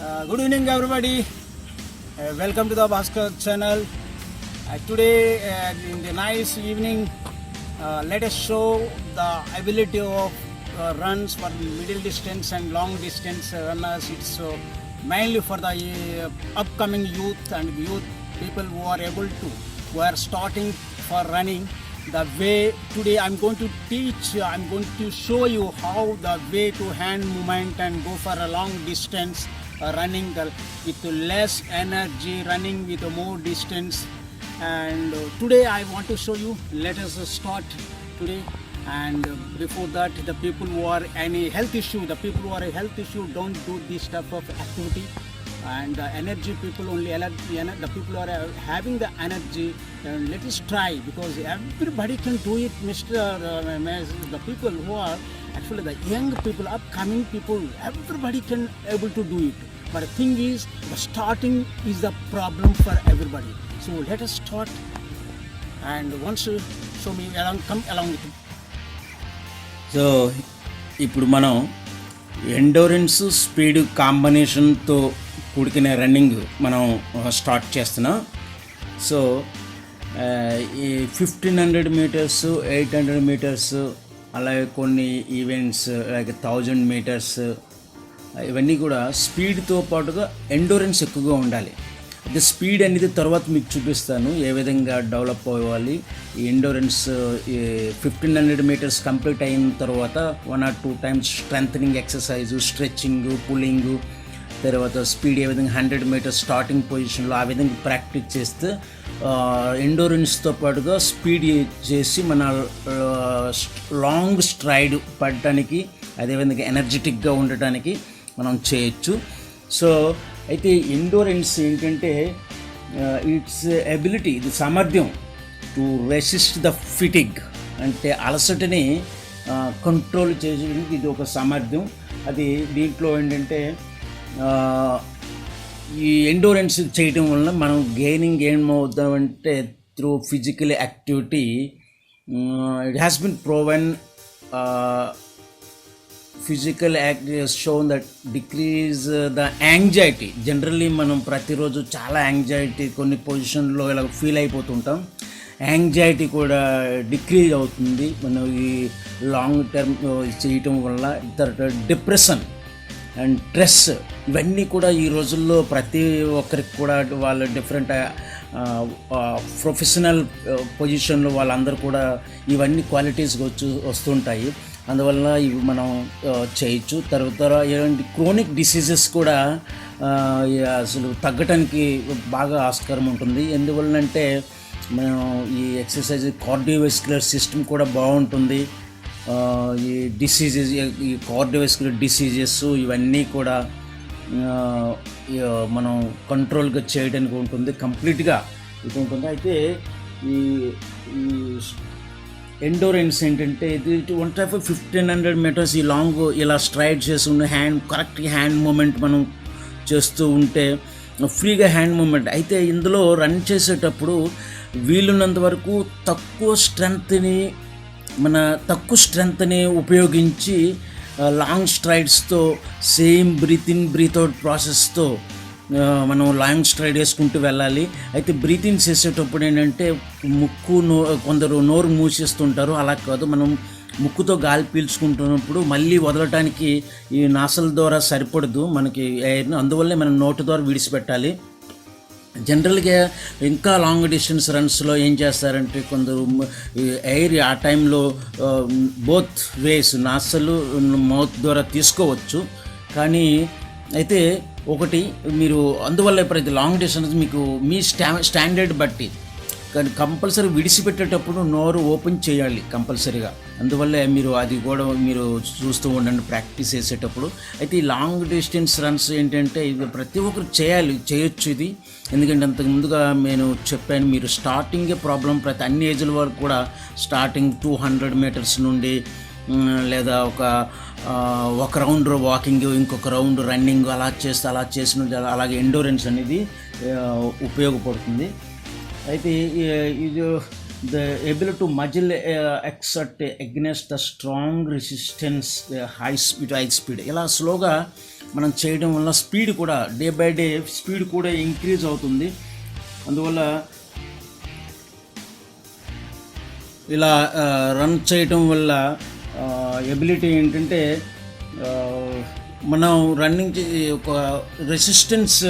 Good evening, everybody. Welcome to the Bhaskar channel. Today, in the nice evening, let us show the ability of runs for middle distance and long distance runners. It's mainly for the upcoming youth and youth people who are able to, who are starting for running. The way today I'm going to teach, I'm going to show you how the way to hand movement and go for a long distance running with less energy, running with more distance. And today I want to show you. Let us start today. And before that, the people who are any health issue, the people who are a health issue, don't do this type of activity. And the energy people only, the people who are having the energy, let us try, because everybody can do it, the people who are actually the young people, upcoming people, everybody can able to do it. But the thing is, the starting is the problem for everybody. So let us start. And once you show me along, come along with me. So ఇప్పుడు మనం endurance speed కాంబినేషన్తో కూడుకునే running మనం start చేస్తున్నాం. So ఈ 1500 metres, 800 metres, అలాగే కొన్ని events like 1000 metres, ఇవన్నీ కూడా స్పీడ్తో పాటుగా ఎండోరెన్స్ ఎక్కువగా ఉండాలి. అయితే స్పీడ్ అనేది తర్వాత మీకు చూపిస్తాను ఏ విధంగా డెవలప్ అవ్వాలి. ఈ ఎండోరెన్స్ 1500 మీటర్స్ కంప్లీట్ అయిన తర్వాత 1 or 2 times strengthening exercise, stretching, pulling, తర్వాత స్పీడ్ ఏ విధంగా 100 మీటర్స్ స్టార్టింగ్ పొజిషన్లో ఆ విధంగా ప్రాక్టీస్ చేస్తే ఎండోరెన్స్తో పాటుగా స్పీడ్ చేసి మన లాంగ్ స్ట్రైడ్ పడటానికి, అదేవిధంగా ఎనర్జెటిక్గా ఉండటానికి మనం చేయొచ్చు. సో అయితే ఎండోరెన్స్ ఏంటంటే ఇట్స్ ఎబిలిటీ, ఇది సామర్థ్యం టు రెసిస్ట్ ద ఫిటిగ్, అంటే అలసటని కంట్రోల్ చేసేందుకు ఇది ఒక సామర్థ్యం. అది దీంట్లో ఏంటంటే ఈ ఎండోరెన్స్ చేయటం వలన మనం గెయినింగ్ ఏమవుతామంటే through physical activity. It has been proven physical activity shown that decrease the anxiety. Generally మనం ప్రతిరోజు చాలా యాంగ్జైటీ కొన్ని పొజిషన్లో ఇలా ఫీల్ అయిపోతుంటాం. యాంగ్జైటీ కూడా డిక్రీజ్ అవుతుంది మనం ఈ లాంగ్ టర్మ్ చేయటం వల్ల. తర్వాత డిప్రెషన్ అండ్ స్ట్రెస్, ఇవన్నీ కూడా ఈ రోజుల్లో ప్రతి ఒక్కరికి కూడా వాళ్ళ డిఫరెంట్ ప్రొఫెషనల్ పొజిషన్లో వాళ్ళందరూ కూడా ఇవన్నీ క్వాలిటీస్ వస్తుంటాయి. అందువల్ల ఇవి మనం చేయొచ్చు. తర్వాత ఏమంటే క్రోనిక్ డిసీజెస్ కూడా అసలు తగ్గటానికి బాగా ఆస్కారం ఉంటుంది. ఎందువల్లంటే మనం ఈ ఎక్సర్సైజ్ కార్డియోవాస్క్యులర్ సిస్టమ్ కూడా బాగుంటుంది. ఈ డిసీజెస్, ఈ కార్డియోవాస్క్యులర్ డిసీజెస్ ఇవన్నీ కూడా మనం కంట్రోల్గా చేయడానికి ఉంటుంది, కంప్లీట్గా ఇది ఉంటుంది. అయితే ఈ ఎండోరెన్స్ ఏంటంటే ఇది 1500 మీటర్స్ ఈ లాంగ్ ఇలా స్ట్రైడ్ చేస్తుండే కరెక్ట్గా హ్యాండ్ మూమెంట్ మనం చేస్తూ ఉంటే ఫ్రీగా హ్యాండ్ మూమెంట్. అయితే ఇందులో రన్ చేసేటప్పుడు వీలున్నంత వరకు తక్కువ స్ట్రెంగ్త్ని ఉపయోగించి లాంగ్ స్ట్రైడ్స్తో same breath in breath out ప్రాసెస్తో మనం లాంగ్ స్ట్రైడ్ వేసుకుంటూ వెళ్ళాలి. అయితే బ్రీత్ ఇన్ చేసేటప్పుడు ఏంటంటే కొందరు నోరు మూసేస్తుంటారు, అలా కాదు. మనం ముక్కుతో గాలి పీల్చుకుంటున్నప్పుడు మళ్ళీ వదలటానికి ఈ నాసల ద్వారా సరిపడదు మనకి ఎయిర్ను, అందువల్లే మనం నోటి ద్వారా విడిచిపెట్టాలి. జనరల్గా ఇంకా లాంగ్ డిస్టెన్స్ రన్స్లో ఏం చేస్తారంటే కొందరు ఎయిర్ ఆ టైంలో బోత్ వేస్ నాసలు మౌత్ ద్వారా తీసుకోవచ్చు. కానీ అయితే ఒకటి మీరు అందువల్ల ఎప్పుడైతే లాంగ్ డిస్టెన్స్ మీకు మీ స్టాండర్డ్ బట్టి కానీ కంపల్సరీ విడిచిపెట్టేటప్పుడు నోరు ఓపెన్ చేయాలి కంపల్సరీగా. అందువల్లే మీరు అది కూడా మీరు చూస్తూ ఉండండి ప్రాక్టీస్ చేసేటప్పుడు. అయితే ఈ లాంగ్ డిస్టెన్స్ రన్స్ ఏంటంటే ఇది ప్రతి ఒక్కరు చేయొచ్చు ఇది. ఎందుకంటే అంతకు ముందుగా నేను చెప్పాను, మీరు స్టార్టింగే ప్రాబ్లం. ప్రతి అన్ని ఏజ్ల వరకు కూడా స్టార్టింగ్ 200 మీటర్స్ నుండి లేదా ఒక రౌండ్ వాకింగ్, ఇంకొక రౌండ్ రన్నింగ్ అలా చేసిన అలాగే ఎండోరెన్స్ అనేది ఉపయోగపడుతుంది. అయితే ఇది the ability to muscle exert against the strong resistance high speed ఇలా స్లోగా మనం చేయడం వల్ల స్పీడ్ కూడా డే బై డే స్పీడ్ కూడా ఇంక్రీజ్ అవుతుంది. అందువల్ల ఇలా రన్ చేయటం వల్ల ఎబిలిటీ ఏంటంటే మనం రన్నింగ్ ఒక రెసిస్టెన్స్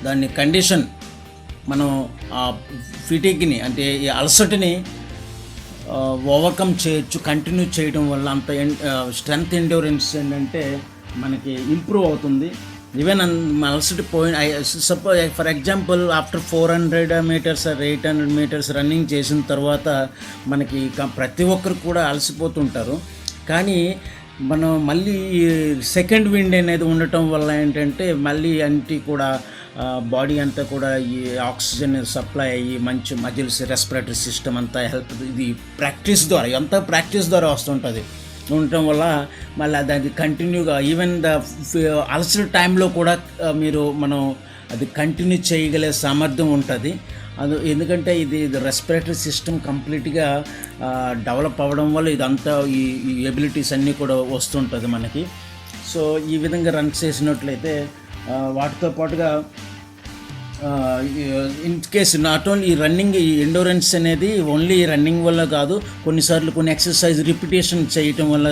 దాన్ని కండిషన్ మనం ఆ ఫిటిక్ని అంటే ఈ అలసటని ఓవర్కమ్ చేయొచ్చు. కంటిన్యూ చేయడం వల్ల అంత స్ట్రెంగ్త్ ఎండ్యూరెన్స్ ఏంటంటే మనకి ఇంప్రూవ్ అవుతుంది. ఈవెన్ అలసట suppose for example after 400 meters or 800 meters running చేసిన తర్వాత మనకి ప్రతి ఒక్కరు కూడా అలసిపోతుంటారు. కానీ మనం మళ్ళీ సెకండ్ విండ్ అనేది ఉండటం వల్ల ఏంటంటే మళ్ళీ కూడా బాడీ అంతా కూడా ఈ ఆక్సిజన్ సప్లై అయ్యి మంచి మజిల్స్ రెస్పిరేటరీ సిస్టమ్ అంతా హెల్ప్ ఇది ప్రాక్టీస్ ద్వారా వస్తుంటుంది. ఉండటం వల్ల మళ్ళీ దాన్ని కంటిన్యూగా ఈవెన్ అలసిన టైంలో కూడా మనం అది కంటిన్యూ చేయగలిగే సామర్థ్యం ఉంటుంది. ఎందుకంటే ఇది రెస్పిరేటరీ సిస్టమ్ కంప్లీట్గా డెవలప్ అవ్వడం వల్ల ఇదంతా ఈ ఎబిలిటీస్ అన్నీ కూడా వస్తుంటుంది మనకి. సో ఈ విధంగా రన్ చేసినట్లయితే వాటితో పాటుగా ఇన్ కేస్ నాట్ ఓన్లీ ఈ రన్నింగ్ ఈ ఎండోరెన్స్ అనేది ఓన్లీ రన్నింగ్ వల్ల కాదు, కొన్నిసార్లు కొన్ని ఎక్సర్సైజ్ రిపిటేషన్ చేయటం వల్ల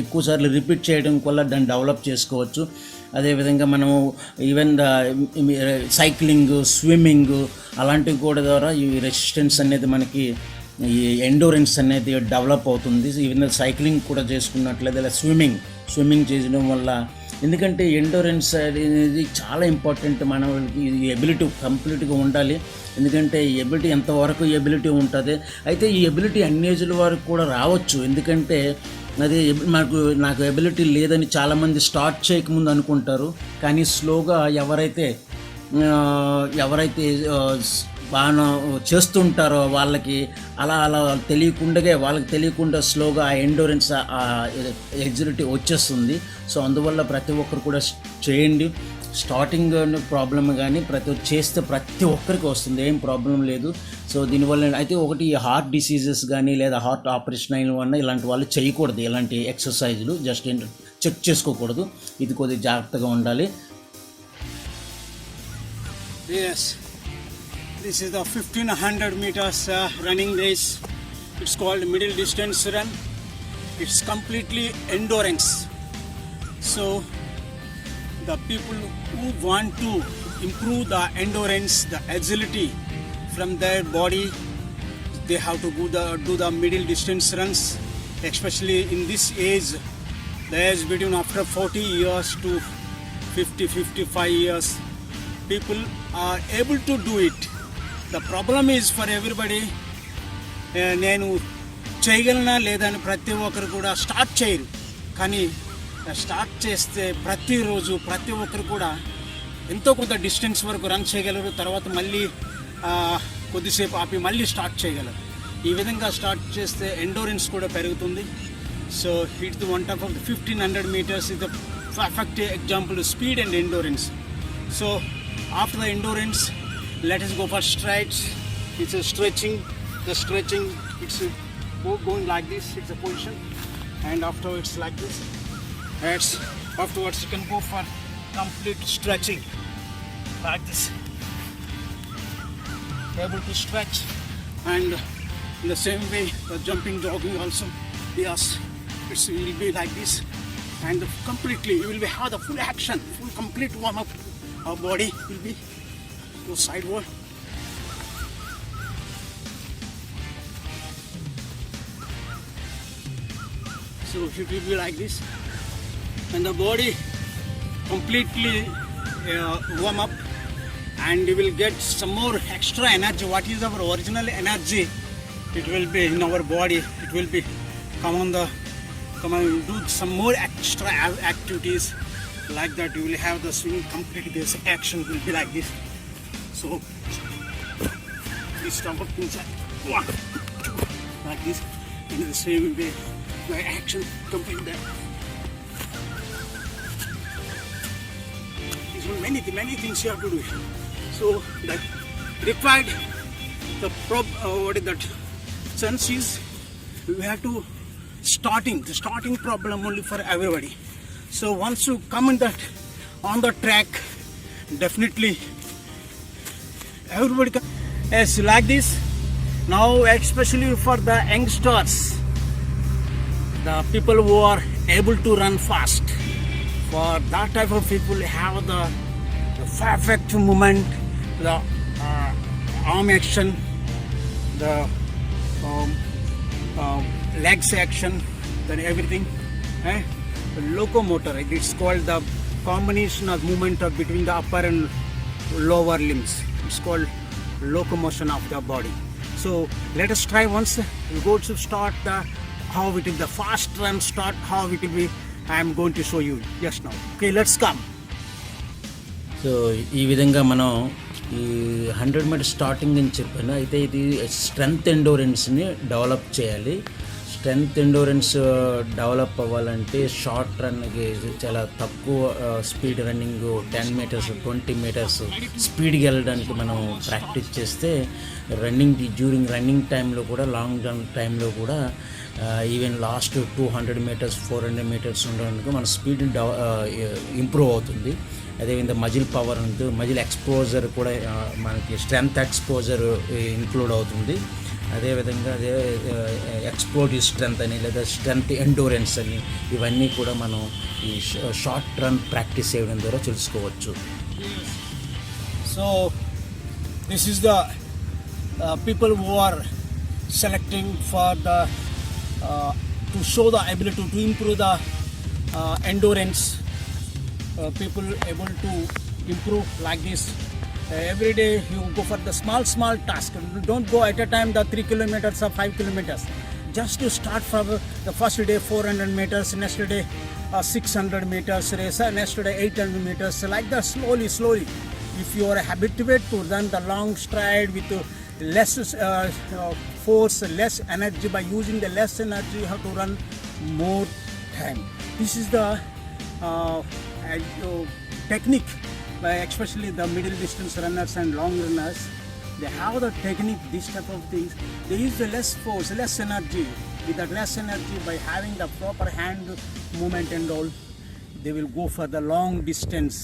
ఎక్కువసార్లు రిపీట్ చేయడం వల్ల దాన్ని డెవలప్ చేసుకోవచ్చు. అదేవిధంగా మనము ఈవెన్ సైక్లింగ్, స్విమ్మింగ్ అలాంటివి కూడా ద్వారా ఈ రెసిస్టెన్స్ అనేది మనకి ఈ ఎండోరెన్స్ అనేది డెవలప్ అవుతుంది. ఈవెన్ సైక్లింగ్ కూడా చేసుకున్నట్లయితే లేదా స్విమ్మింగ్ చేయడం వల్ల, ఎందుకంటే ఎండోరెన్స్ అనేది చాలా ఇంపార్టెంట్. మన ఈ ఎబిలిటీ కంప్లీట్గా ఉండాలి. ఎందుకంటే ఈ ఎబిలిటీ ఎంతవరకు ఎబిలిటీ ఉంటుంది, అయితే ఈ ఎబిలిటీ అన్ని ఏజ్ల వరకు కూడా రావచ్చు. ఎందుకంటే అది నాకు ఎబిలిటీ లేదని చాలామంది స్టార్ట్ చేయకముందు అనుకుంటారు. కానీ స్లోగా ఎవరైతే బాగా చేస్తుంటారో వాళ్ళకి అలా తెలియకుండా స్లోగా ఆ ఎండోరెన్స్ ఎగ్జిలిటీ వచ్చేస్తుంది. సో అందువల్ల ప్రతి ఒక్కరు కూడా చేయండి. స్టార్టింగ్ ప్రాబ్లమ్ కానీ చేస్తే ప్రతి ఒక్కరికి వస్తుంది, ఏం ప్రాబ్లం లేదు. సో దీనివల్ల అయితే ఒకటి హార్ట్ డిసీజెస్ కానీ లేదా హార్ట్ ఆపరేషన్ అయిన వల్ల ఇలాంటి వాళ్ళు చేయకూడదు. ఇలాంటి ఎక్సర్సైజులు జస్ట్ చెక్ చేసుకోకూడదు. ఇది కొద్దిగా జాగ్రత్తగా ఉండాలి. This is the 1500 meters running race. It's called middle distance run. It's completely endurance. So the people who want to improve the endurance, the agility from their body, they have to do the middle distance runs, especially in this age, the age between after 40 years to 50-55 years. People are able to do it. The problem is for everybody, నేను చేయగలనా లేదని ప్రతి ఒక్కరు కూడా start చేయరు. కానీ start చేస్తే ప్రతిరోజు ప్రతి ఒక్కరు కూడా ఎంతో కొంత డిస్టెన్స్ వరకు రన్ చేయగలరు. తర్వాత మళ్ళీ కొద్దిసేపు ఆపి మళ్ళీ స్టార్ట్ చేయగలరు. ఈ విధంగా స్టార్ట్ చేస్తే ఎండోరెన్స్ కూడా పెరుగుతుంది. So it's the one type of the 1500 meters is the perfect example of speed and endurance. So after the endurance, let us go for strides. It's a stretching. The stretching, it's going like this. It's a position, and afterwards like this. Afterwards you can go for complete stretching like this. Able to stretch, and in the same way the jumping, jogging also. Yes, it will be like this, and completely you will have the full action, full complete warm up. Our body will be go sideward. So it will be like this, and the body completely warm up, and you will get some more extra energy. What is our original energy? It will be in our body. It will be come on, do some more extra activities like that. You will have the swing complete. This action will be like this. So this stomach up inside, 1, 2, like this. In the same way, the action complete that. These are many things you have to do. So that required the what is that sense is we have to the starting problem only for everybody. So once you come in that on the track, definitely everybody can. Yes, like this. Now especially for the youngsters, the people who are able to run fast, for that type of people have the perfect movement, the arm action, the legs action, then everything. The locomotor, it's called the combination of movement of between the upper and lower limbs. It's called locomotion of the body. So let us try once. We go to start the how it will the fast run start, how it will be. I am going to show you just now. Okay, let's come. So ఈ విధంగా మనం ఈ 100 metre starting అని చెప్పాను. అయితే ఇది strength ఎండోరెన్స్ని develop చేయాలి. Strength endurance develop అవ్వాలంటే షార్ట్ రన్కి చాలా తక్కువ స్పీడ్ రన్నింగ్ 10 మీటర్స్ 20 మీటర్స్ స్పీడ్కి వెళ్ళడానికి మనం ప్రాక్టీస్ చేస్తే డ్యూరింగ్ రన్నింగ్ టైంలో కూడా లాంగ్ రన్ టైంలో కూడా ఈవెన్ లాస్ట్ 200 మీటర్స్ 400 మీటర్స్ ఉండడానికి మన స్పీడ్ ఇంప్రూవ్ అవుతుంది. అదేవిధంగా మజిల్ పవర్ ఉంటుంది, మజిల్ ఎక్స్పోజర్ కూడా మనకి స్ట్రెంగ్త్ ఎక్స్పోజర్ ఇంక్లూడ్ అవుతుంది. అదేవిధంగా అదే ఎక్స్ప్లోజివ్ స్ట్రెంగ్త్ అని లేదా స్ట్రెంగ్త్ ఎండోరెన్స్ అని ఇవన్నీ కూడా మనం ఈ షార్ట్ రన్ ప్రాక్టీస్ చేయడం ద్వారా తెలుసుకోవచ్చు. So this is the people who are selecting for the to show the ability to improve the endurance. People able to improve like this. Every day you go for the small task. Don't go at a time the 3 kilometers or 5 kilometers. Just to start from the first day 400 meters, next day 600 meters race, next day 800 meters, like that slowly. If you are habituated to run the long stride with less force, less energy, by using the less energy you have to run more time. This is the technique, especially the middle distance runners and long runners. They have the technique, this type of things. They use the less force, less energy. With that less energy, by having the proper hand movement and all, they will go for the long distance.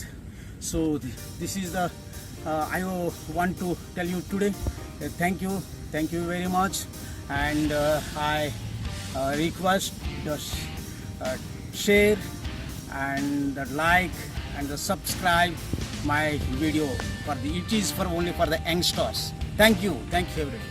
So this is the I want to tell you today. Thank you very much, and I request just share and like and subscribe my video. It is for only for the youngsters. Thank you everybody.